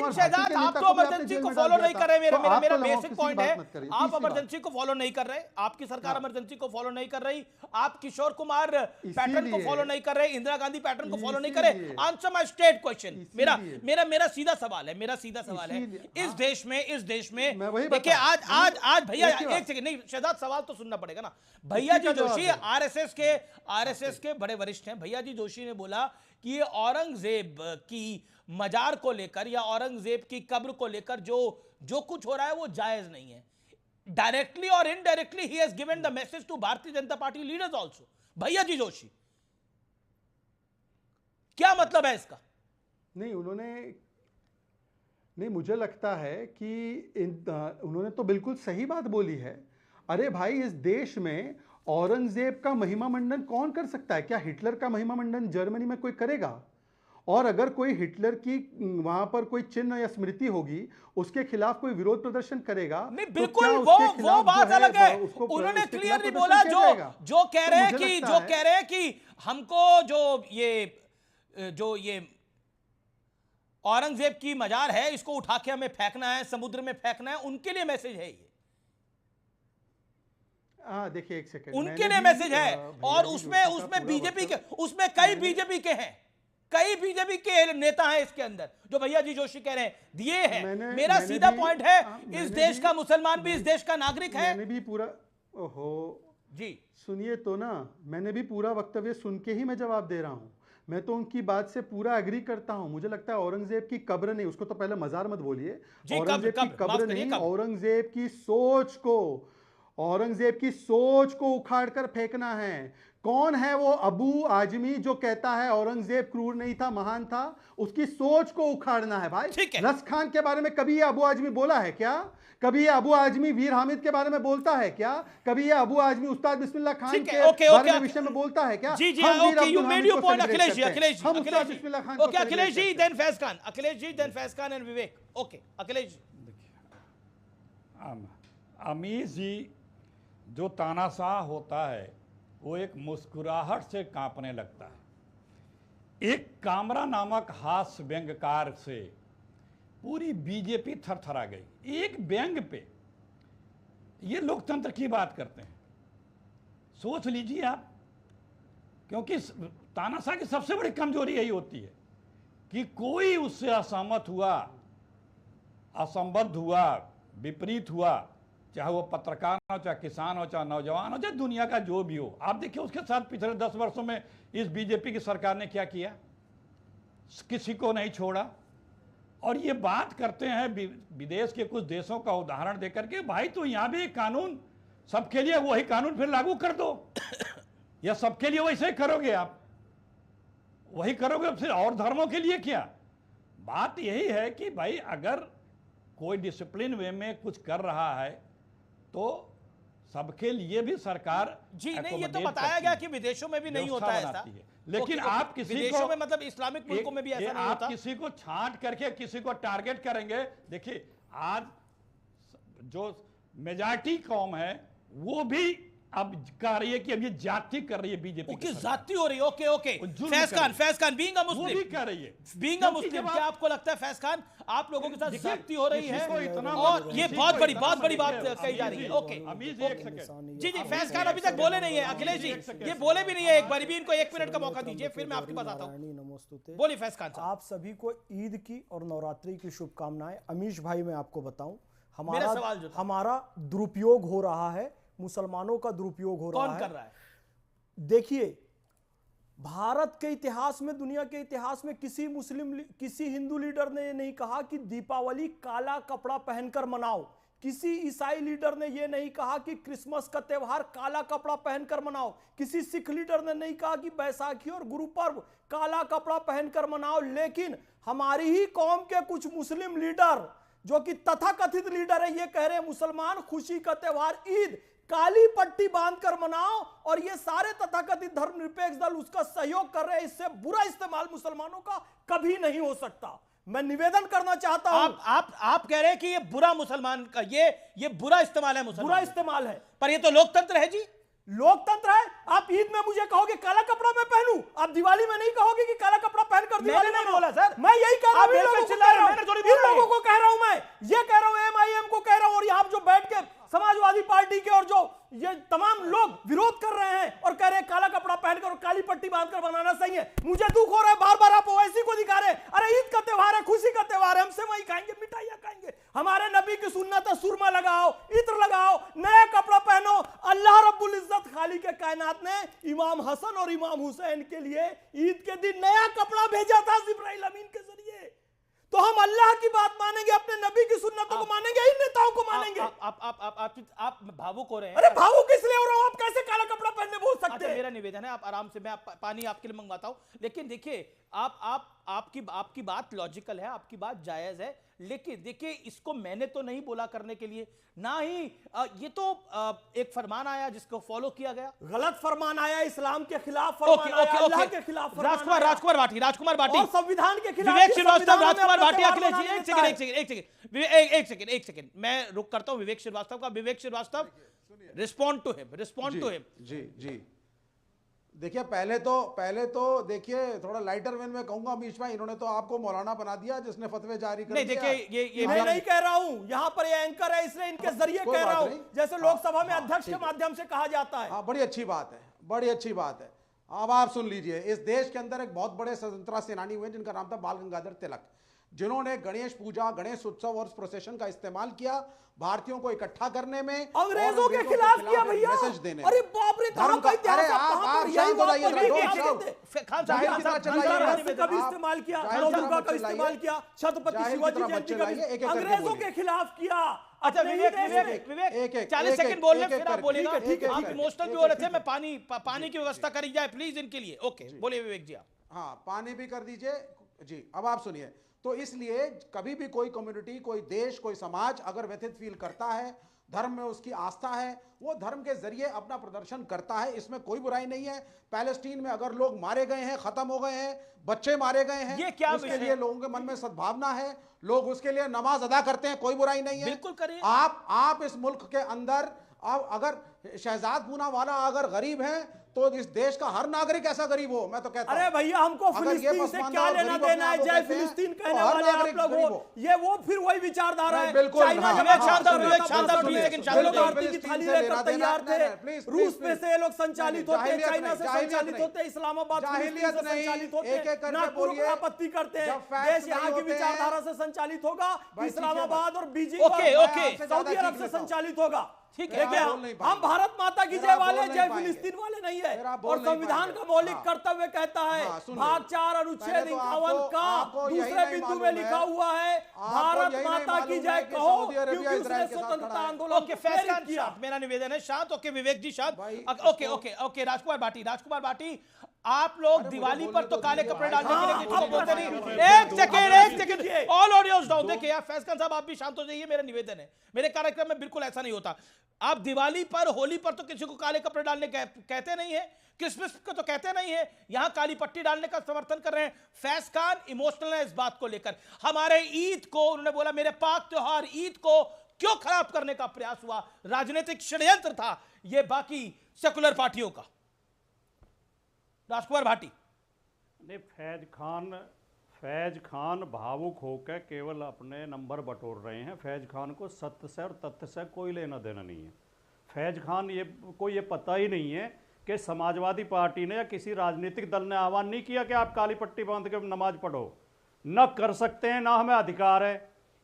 लेकिन कुमार शहजाद भारती के आप नेता तो को भी आपने इमरजेंसी जेल को में डाल फॉलो दिया नहीं था। कर रहे। मेरा तो मेरा आप मेरा तो लगाओ, बेसिक किसी की पॉइंट बात है, मत करिए। आप तीसरी बात। इमरजेंसी को फॉलो नहीं कर रहे, आपकी सरकार हाँ। इमरजेंसी को फॉलो नहीं कर रही, आप किशोर कुमार पैटर्न को इसीलिए- फॉलो नहीं कर रहे, इंदिरा गांधी पैटर्न को फॉलो नहीं कर रहे। इसीलिए- आंसर माय स्ट्रेट क्वेश्चन। मेरा इसीलिए- मेरा मेरा सीधा सवाल है, मेरा सीधा सवाल है, इसीलिए- इस हाँ। देश में मैं वही देखिए, बता- आज भैया एक ही बात। एक सेकंड, नहीं शहजाद सवाल तो सुनना पड़ेगा ना। भैया जी का जवाब जोशी दे। आरएसएस के बड़े वरिष्ठ हैं। भैया जी जोशी ने बोला कि ये औरंगजेब की मजार को लेकर या औरंगजेब की कब्र को लेकर जो कुछ हो रहा है वो जायज नहीं है। डायरेक्टली और इनडायरेक्टली ही has given the message to Bharatiya Janata party leaders also. भैया जी जोशी, क्या मतलब है इसका? नहीं, मुझे लगता है कि उन्होंने तो बिल्कुल सही बात बोली है। अरे भाई, इस देश में औरंगजेब का महिमा मंडन कौन कर सकता है? क्या हिटलर का महिमा मंडन जर्मनी में कोई करेगा? और अगर कोई हिटलर की वहां पर कोई चिन्ह या स्मृति होगी, उसके खिलाफ कोई विरोध प्रदर्शन करेगा, नहीं, तो बिल्कुल क्या वो उसके खिलाफ बात जो अलग है। उसके उन्होंने खिलाफ क्लियरली प्रदर्शन बोला, किया जाएगा? जो कह रहे हैं तो मुझे कि लगता जो कह रहे हैं कि हमको जो ये औरंगजेब की मजार है, इसको उठा के हमें फेंकना है, समुद्र में फेंकना है, उनके लिए मैसेज है ये। हाँ, देखिए एक सेकंड, उनके लिए मैसेज है। और उसमें बीजेपी के, उसमें कई बीजेपी के हैं, कई बीजेपी के नेता हैं इसके अंदर, जो भैया जी जोशी कह रहे हैं दिए हैं। मेरा सीधा पॉइंट है, इस देश का मुसलमान भी इस देश का नागरिक है। मैंने भी पूरा, ओहो जी सुनिए तो ना, मैंने भी पूरा वक्तव्य सुन के ही मैं जवाब दे रहा हूं। मैं तो उनकी बात से पूरा एग्री करता हूं। मुझे लगता है औरंगजेब की कब्र नहीं, उसको तो पहले मजार मत बोलिए, औरंगजेब की कब्र नहीं, औरंगजेब की सोच को उखाड़ कर फेंकना है। कौन है वो अबू आजमी जो कहता है औरंगजेब क्रूर नहीं था, महान था? उसकी सोच को उखाड़ना है भाई। रस खान के बारे में कभी ये अबू आजमी बोला है क्या? कभी ये अबू आजमी वीर हामिद के बारे में बोलता है क्या? कभी ये अबू आजमी उस्ताद बिस्मिल्लाह खान के बारे में विषय में बोलता है क्या? जी जी, okay, you made your point Akhilesh ji, Akhilesh ji, okay Akhilesh ji, then Faiz Khan, Akhilesh ji, then Faiz Khan and Vivek. Okay Akhilesh ji. Amir ji, जो तानाशाह होता है वो एक मुस्कुराहट से कांपने लगता है। एक कामरा नामक हास्य व्यंग्यकार से पूरी बीजेपी थरथरा गई, एक व्यंग पे। ये लोकतंत्र की बात करते हैं, सोच लीजिए आप। क्योंकि तानाशाह की सबसे बड़ी कमजोरी यही होती है कि कोई उससे असहमत हुआ, असंबद्ध हुआ, विपरीत हुआ, चाहे वो पत्रकार हो, चाहे किसान हो, चाहे नौजवान हो, चाहे दुनिया का जो भी हो। आप देखिए उसके साथ पिछले 10 वर्षों में इस बीजेपी की सरकार ने क्या किया, किसी को नहीं छोड़ा। और ये बात करते हैं विदेश के कुछ देशों का उदाहरण देकर के, भाई तो यहां भी एक कानून सबके लिए, वही कानून फिर लागू कर दो, या सबके लिए वैसे ही करोगे आप, वही करोगे फिर और धर्मों के लिए क्या? बात यही है कि भाई अगर कोई डिसिप्लिन वे में कुछ कर रहा है तो सबके लिए भी सरकार जी नहीं, ये तो बताया गया कि विदेशों में भी नहीं होता है ऐसा, लेकिन आप किसी विदेशों में, मतलब इस्लामिक मुल्कों में भी ऐसा नहीं होता। आप किसी को छांट करके किसी को टारगेट करेंगे। देखिए आज जो मेजॉरिटी कौम है वो भी अब कह रही है कि अब ये जाति कर रही है बीजेपी की जाति हो रही है। Okay okay, Faiz Khan being a Muslim, वो भी कह रही है बीइंग अ मुस्लिम, क्या आपको लगता है फैज खान आप लोगों के साथ जाति हो रही है? और ये बहुत बड़ी बात कही जा रही है। ओके जी जी, फैज खान अभी तक बोले नहीं है। अखिलेश जी ये बोले भी नहीं है, एक बार भी इनको 1 मिनट का मौका दीजिए, फिर मैं आपकी बात आता हूं। बोलिए फैज खान साहब। आप सभी को ईद की और नवरात्रि की शुभकामनाएं। अमीश भाई, मैं आपको बताऊं, हमारा दुरुपयोग हो रहा है, मुसलमानों का दुरुपयोग हो रहा है। कौन कर रहा है? देखिए, भारत के इतिहास में, दुनिया के इतिहास में किसी हिंदू लीडर ने ये नहीं कहा कि दीपावली काला कपड़ा पहनकर मनाओ। किसी ईसाई लीडर ने यह नहीं कहा कि क्रिसमस का त्यौहार काला कपड़ा पहनकर मनाओ। किसी सिख लीडर ने नहीं कहा कि बैसाखी और गुरु पर्व काला कपड़ा पहनकर मनाओ। लेकिन हमारी ही कौम के कुछ मुस्लिम लीडर, जो कि तथाकथित लीडर है, ये कह रहे हैं मुसलमान खुशी का त्यौहार ईद काली पट्टी बांधकर मनाओ, और ये सारे तथाकथित धर्मनिरपेक्ष दल उसका सहयोग कर रहे हैं। इससे बुरा इस्तेमाल मुसलमानों का कभी नहीं हो सकता। मैं निवेदन करना चाहता हूं। आप कह रहे हैं कि ये बुरा मुसलमान का, ये बुरा इस्तेमाल है, मुसलमान बुरा इस्तेमाल है, पर ये तो लोकतंत्र है जी। लोकतंत्र है। आप ईद में मुझे कहोगे काला कपड़ा मैं पहनूं, आप दिवाली में नहीं कहोगे कि काला कपड़ा पहनकर दिवाली मैंने नहीं बोला सर। मैं यही कह रहा हूं, आप इन लोगों को चिल्ला कह रहे रहा हैं, हूं, मैंने थोड़ी इन बोला लोगों को कह रहा हूं, मैं ये कह रहा हूं, एमआईएम को कह रहा हूं, और यहां जो बैठ के समाजवादी पार्टी के और जो ये तमाम लोग विरोध कर रहे हैं और कह रहे हैं काला कपड़ा पहनकर और काली पट्टी बांधकर बनाना सही है। मुझे दुख हो रहा है, बार बार आप ओवैसी को दिखा रहे हैं। अरे ईद का त्योहार है, खुशी का त्योहार है, हम सेवई खाएंगे, मिठाइयां खाएंगे। हमारे नबी की सुन्नत है, सुरमा लगाओ, इत्र लगाओ, नया कपड़ा पहनो। अल्लाह रब्बुल इज्जत खाली के कायनात ने इमाम हसन और इमाम हुसैन के लिए ईद के दिन नया कपड़ा भेजा था जिब्राइल अमीन के जरिए। तो हम अल्लाह की बात मानेंगे, अपने नबी की सुन्नतों को मानेंगे, इन नेताओं को मानेंगे। आप भावुक हो रहे हैं। अरे भावुक किस लिए हो रहा हूं? आप कैसे काला कपड़ा पहनने बोल सकते हैं? मेरा निवेदन है, आप आराम से, मैं पानी आपके लिए मंगवाता हूं। लेकिन देखिए, आपकी बात लॉजिकल है, आपकी बात जायज है, लेकिन देखिए इसको मैंने तो नहीं बोला करने के लिए, ना ही ये तो एक फरमान आया जिसको फॉलो किया गया। गलत फरमान आया, इस्लाम के खिलाफ फरमान आया, अल्लाह के खिलाफ फरमान आया। राजकुमार भाटी और संविधान के खिलाफ। विवेक श्रीवास्तव, राजकुमार भाटी, अखिलेश जी, एक सेकंड, मैं रुक करता हूं विवेक श्रीवास्तव का। विवेक श्रीवास्तव, रिस्पॉन्ड टू हिम। जी देखिए, पहले तो देखिए, थोड़ा लाइटर वेन में कहूंगा अमीश भाई, इन्होंने तो आपको मौलाना बना दिया जिसने फतवे जारी कर नहीं, दिया। देखिए ये मैं नहीं कह रहा हूं, यहां पर ये एंकर है इसलिए इनके जरिए कह रहा हूं, जैसे लोकसभा में अध्यक्ष के माध्यम से कहा जाता है। हाँ, बड़ी अच्छी बात है, बड़ी अच्छी बात है। अब आप सुन लीजिए, इस देश के अंदर एक बहुत बड़े स्वतंत्रता सेनानी हुए जिनका नाम था बाल गंगाधर तिलक, जिन्होंने गणेश पूजा, गणेश उत्सव और प्रोसेशन का इस्तेमाल किया भारतीयों को इकट्ठा करने में, अंग्रेजों के खिलाफ किया भैया। मैसेज देने। अरे बाप रे, धर्म का इतिहास आप सही बताइए, कभी इस्तेमाल किया, नवदुर्गा का इस्तेमाल किया, छत्रपति शिवाजी जयंती का अंग्रेजों के खिलाफ किया। अच्छा विवेक 40 सेकंड बोलने फिर आप बोलेगा। आप इमोशनल भी हो रहे थे, मैं पानी की व्यवस्था करी जाए प्लीज इनके लिए। ओके, बोलिए विवेक जी। हाँ, पानी भी कर दीजिए जी। अब आप सुनिए, तो इसलिए कभी भी कोई कम्युनिटी, कोई देश, कोई समाज अगर व्यथित फील करता है, धर्म में उसकी आस्था है, वो धर्म के जरिए अपना प्रदर्शन करता है, इसमें कोई बुराई नहीं है। पैलेस्टीन में अगर लोग मारे गए हैं, खत्म हो गए हैं, बच्चे मारे गए हैं, ये क्या उसके लिए लोगों के मन में सद्भावना है, लोग उसके लिए नमाज अदा करते हैं, कोई बुराई नहीं है। बिल्कुल करिए। आप इस मुल्क के अंदर अगर शहजाद पूनावाला अगर गरीब हैं तो इस देश का हर नागरिक ऐसा गरीब हो, मैं तो कहता हूं। अरे भैया, हमको फिलिस्तीन से क्या लेना देना है? जय फिलिस्तीन कहने वाले आप लोग हो, ये वो फिर वही विचारधारा है। बिल्कुल, चाइना जब की थाली लेकर तैयार थे, रूस में से ये लोग संचालित होते, चाइना से संचालित होते, इस्लामाबाद से संचालित होते, नागपुर को आपत्ति करते हैं। देश यहाँ की विचारधारा से संचालित होगा, इस्लामाबाद और बीजिंग सऊदी अरब से संचालित होगा। ठीक है, हम भारत माता की जय वाले, जय फिलिस्तीन वाले नहीं है। और संविधान का मौलिक कर्तव्य कहता है, भाग 4 अनुच्छेद 51 का दूसरे बिंदु में लिखा हुआ है, भारत माता की जय कहो, क्योंकि उसने स्वतंत्रता आंदोलन को प्रेरित किया। मेरा निवेदन है शांत। ओके विवेक जी शांत। ओके राजकुमार भाटी, आप लोग दिवाली पर तो काले कपड़े डालने के लिए किसी को बोलते नहीं। एक सेकंड, ऑल ऑडियंस डाउन। देखिए यार फैज खान साहब, आप भी शांत हो जाइए, मेरा निवेदन है। मेरे कार्यक्रम में बिल्कुल ऐसा नहीं होता। आप दिवाली पर, होली पर तो किसी को काले कपड़े डालने कहते नहीं है, क्रिसमस को तो कहते नहीं है, यहां काली पट्टी डालने का समर्थन कर रहे हैं। फैज खान इमोशनल है इस बात को लेकर। हमारे ईद को उन्होंने बोला, मेरे पाक त्योहार ईद को क्यों खराब करने का प्रयास हुआ? राजनीतिक षड्यंत्र था यह बाकी सेकुलर पार्टियों का। राजकुमार भाटी। नहीं, फैज खान भावुक होकर केवल अपने नंबर बटोर रहे हैं। फैज खान को सत्य से और तथ्य से कोई लेना देना नहीं है। फैज खान ये पता ही नहीं है कि समाजवादी पार्टी ने या किसी राजनीतिक दल ने आह्वान नहीं किया कि आप काली पट्टी बांध के नमाज पढ़ो। न कर सकते हैं, ना हमें अधिकार है।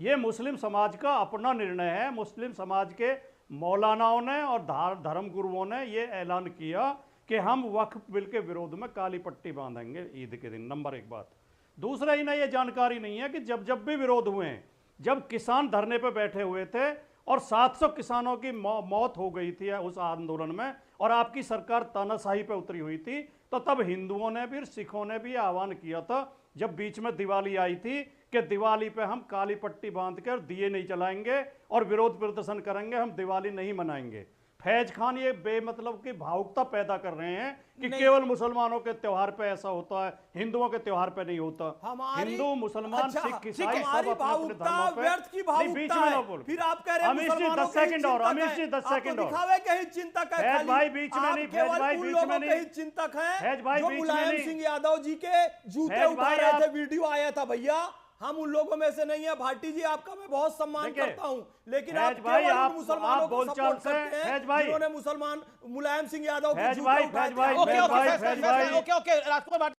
ये मुस्लिम समाज का अपना निर्णय है। मुस्लिम समाज के मौलानाओं ने और धर्म गुरुओं ने ये ऐलान किया कि हम वक्फ बिल के विरोध में काली पट्टी बांधेंगे ईद के दिन। नंबर 1 बात। दूसरा, इन्हें यह जानकारी नहीं है कि जब भी विरोध हुए हैं, जब किसान धरने पर बैठे हुए थे और 700 किसानों की मौत हो गई थी उस आंदोलन में, और आपकी सरकार तानाशाही पे उतरी हुई थी, तो तब हिंदुओं ने भी, सिखों ने भी आह्वान किया था, जब बीच में दिवाली आई थी, कि दिवाली पे हम काली पट्टी बांध कर दिए नहीं जलाएंगे और विरोध प्रदर्शन करेंगे, हम दिवाली नहीं मनाएंगे। फैज खान ये बेमतलब की भावुकता पैदा कर रहे हैं कि नहीं। केवल मुसलमानों के त्योहार पे ऐसा होता है, हिंदुओं के त्योहार पे नहीं होता। हमारी हिंदू, मुसलमान, अच्छा, सिख, ठीक ईसाई है, सब हमारी अपने अपने भावुकता धर्मों पे। व्यर्थ की नहीं, भावुकता बीच में ना है। बोलो। फिर आप कह रहे हैं अमीश जी, मुसलमानों 10 के ही सेकंड और, चिंतक अमीश हैं। जी, 10 आपको सेकंड और। दिखावे के ही चिंतक है फैज खाली। भाई बीच में आप नहीं, केवल फैज भाई उन बीच लोगों में के नहीं। ही चिंतक हैं फैज भाई जो बीच में मुलायम नहीं। सिंह यादव जी के जूते फैज उठा भाई रहे थे, आप- वीडियो आया था भैया। हम उन लोगों में से नहीं है। भाटी जी, आपका मैं बहुत सम्मान देखिए, करता हूं, लेकिन फैज आप भाई, केवल उन आप मुसलमानों को बोलचाल सपोर्ट से, करते हैं फैज भाई, जिन्होंने मुलायम सिंह यादव के फैज जूते भाई, उठाए फैज थे। भाई, ओके फैज ओके भाई, फैज फैज भाई भाई। ओके ओके राजकुमार भाटी